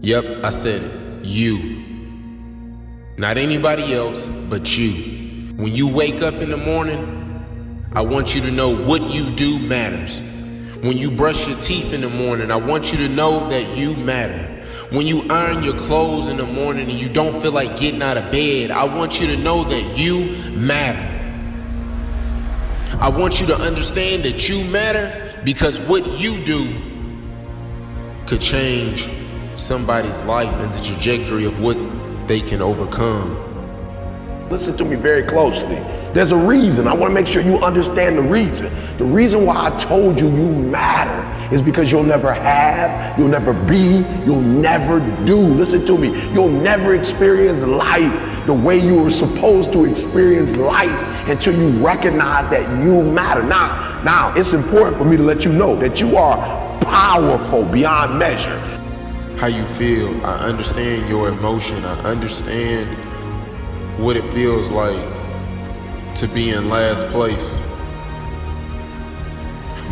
Yep, I said it. You. Not anybody else, but you. When you wake up in the morning, I want you to know what you do matters. When you brush your teeth in the morning, I want you to know that you matter. When you iron your clothes in the morning and you don't feel like getting out of bed, I want you to know that you matter. I want you to understand that you matter because what you do could change somebody's life and the trajectory of what they can overcome. Listen to me very closely. There's a reason. I want to make sure you understand the reason. The reason why I told you you matter is because you'll never have, you'll never be, you'll never do. Listen to me. You'll never experience life the way you were supposed to experience life until you recognize that you matter. Now, it's important for me to let you know that you are powerful beyond measure. How you feel, I understand your emotion. I understand what it feels like to be in last place.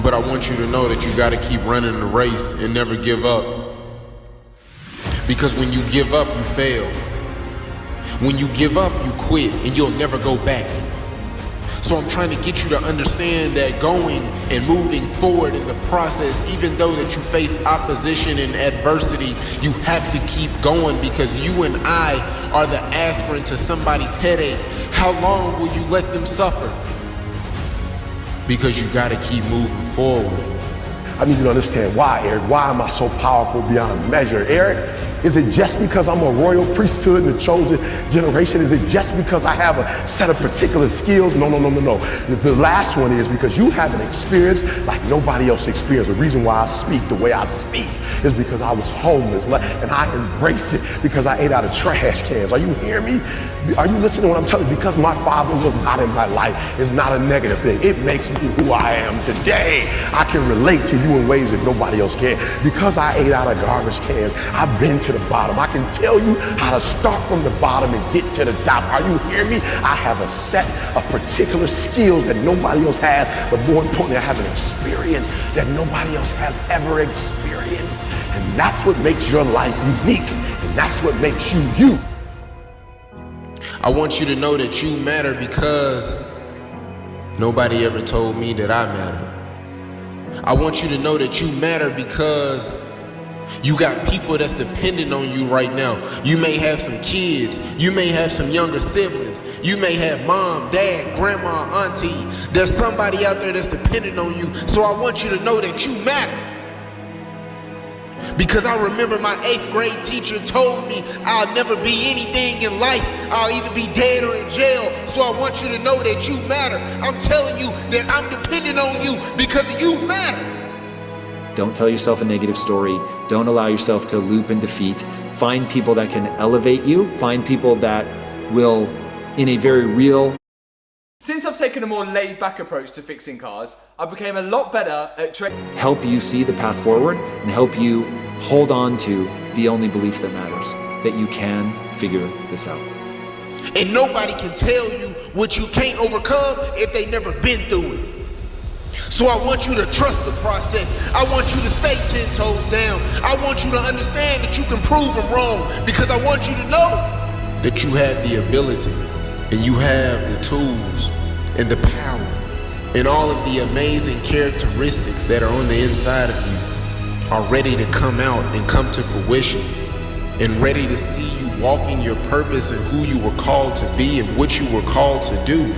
But I want you to know that you gotta keep running the race and never give up. Because when you give up, you fail. When you give up, you quit and you'll never go back. So I'm trying to get you to understand that going and moving forward in the process, even though that you face opposition and adversity, you have to keep going because you and I are the aspirin to somebody's headache. How long will you let them suffer? Because you gotta keep moving forward. I need you to understand why, Eric. Why am I so powerful beyond measure, Eric? Is it just because I'm a royal priesthood and a chosen generation? Is it just because I have a set of particular skills? No. The last one is because you have an experience like nobody else experienced. The reason why I speak the way I speak is because I was homeless and I embrace it because I ate out of trash cans. Are you hearing me? Are you listening to what I'm telling you? Because my father was not in my life is not a negative thing. It makes me who I am today. I can relate to you in ways that nobody else can. Because I ate out of garbage cans, I've been to the bottom. I can tell you how to start from the bottom and get to the top. Are you hearing me? I have a set of particular skills that nobody else has, but more importantly, I have an experience that nobody else has ever experienced. And that's what makes your life unique. And that's what makes you you. I want you to know that you matter because nobody ever told me that I matter. I want you to know that you matter because you got people that's dependent on you right now. You may have some kids. You may have some younger siblings. You may have mom, dad, grandma, auntie. There's somebody out there that's dependent on you. So I want you to know that you matter. Because I remember my 8th grade teacher told me I'll never be anything in life. I'll either be dead or in jail. So I want you to know that you matter. I'm telling you that I'm dependent on you because you matter. Don't tell yourself a negative story. Don't allow yourself to loop in defeat. Find people that can elevate you. Find people that will, in a very real... Since I've taken a more laid-back approach to fixing cars, I became a lot better at help you see the path forward and help you hold on to the only belief that matters, that you can figure this out. And nobody can tell you what you can't overcome if they never been through it. So I want you to trust the process. I want you to stay 10 toes down. I want you to understand that you can prove them wrong because I want you to know that you have the ability and you have the tools and the power and all of the amazing characteristics that are on the inside of you are ready to come out and come to fruition and ready to see you walking your purpose and who you were called to be and what you were called to do.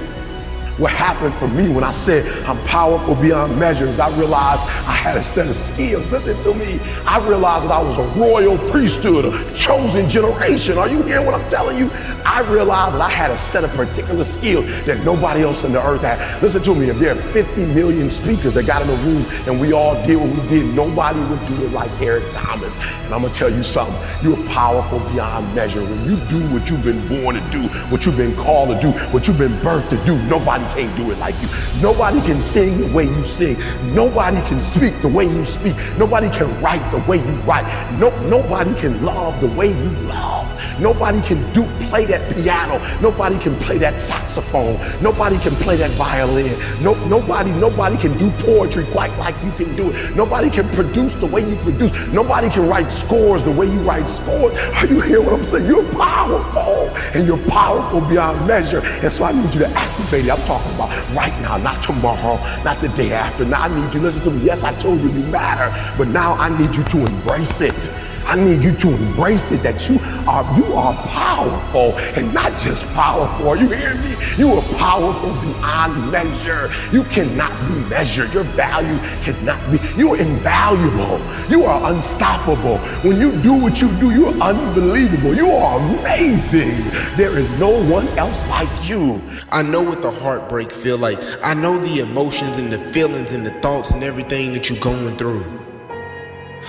What happened for me when I said I'm powerful beyond measures, I realized I had a set of skills. Listen to me. I realized that I was a royal priesthood, a chosen generation. Are you hearing what I'm telling you? I realized that I had a set of particular skills that nobody else on the earth had. Listen to me. If there are 50 million speakers that got in a room and we all did what we did, nobody would do it like Eric Thomas. And I'm going to tell you something. You're powerful beyond measure. When you do what you've been born to do, what you've been called to do, what you've been birthed to do, nobody can't do it like you. Nobody can sing the way you sing. Nobody can speak the way you speak. Nobody can write the way you write. Nobody can love the way you love. Nobody can play that piano. Nobody can play that saxophone. Nobody can play that violin. Nobody can do poetry quite like you can do it. Nobody can produce the way you produce. Nobody can write scores the way you write scores. Are you hearing what I'm saying? You're powerful, and you're powerful beyond measure. And so I need you to activate it. I'm talking about right now, not tomorrow, not the day after. Now I need you to listen to me. Yes, I told you you matter, but now I need you to embrace it. I need you to embrace it, that you are powerful, and not just powerful. Are you hearing me? You are powerful beyond measure. You cannot be measured. Your value cannot be. You are invaluable. You are unstoppable. When you do what you do, you are unbelievable. You are amazing. There is no one else like you. I know what the heartbreak feel like. I know the emotions and the feelings and the thoughts and everything that you're going through.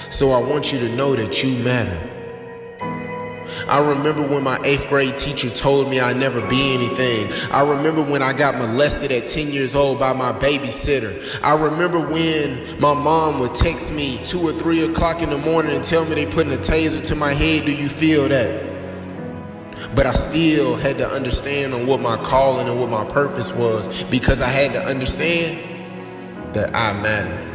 So I want you to know that you matter. I remember when my 8th grade teacher told me I'd never be anything. I remember when I got molested at 10 years old by my babysitter. I remember when my mom would text me 2 or 3 o'clock in the morning and tell me they putting a taser to my head. Do you feel that? But I still had to understand on what my calling and what my purpose was, because I had to understand that I mattered.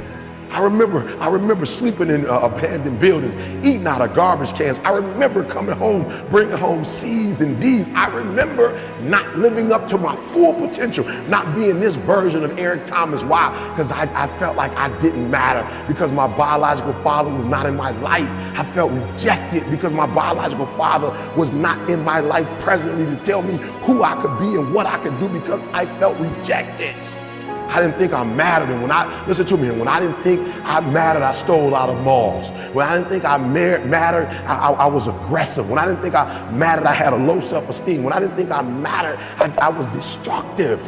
I remember sleeping in abandoned buildings, eating out of garbage cans. I remember coming home, bringing home C's and D's. I remember not living up to my full potential, not being this version of Eric Thomas. Why? Because I felt like I didn't matter, because my biological father was not in my life. I felt rejected because my biological father was not in my life presently to tell me who I could be and what I could do, because I felt rejected. I didn't think I mattered, and when I didn't think I mattered, I stole out of malls. When I didn't think I mattered, I was aggressive. When I didn't think I mattered, I had a low self-esteem. When I didn't think I mattered, I was destructive.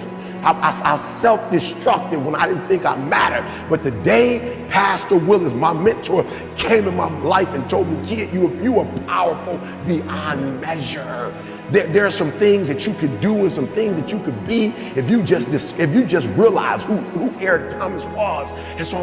I was self-destructive when I didn't think I mattered. But the day Pastor Willis, my mentor, came in my life and told me, kid, you are powerful beyond measure. There are some things that you could do and some things that you could be if you just realize who Eric Thomas was. And so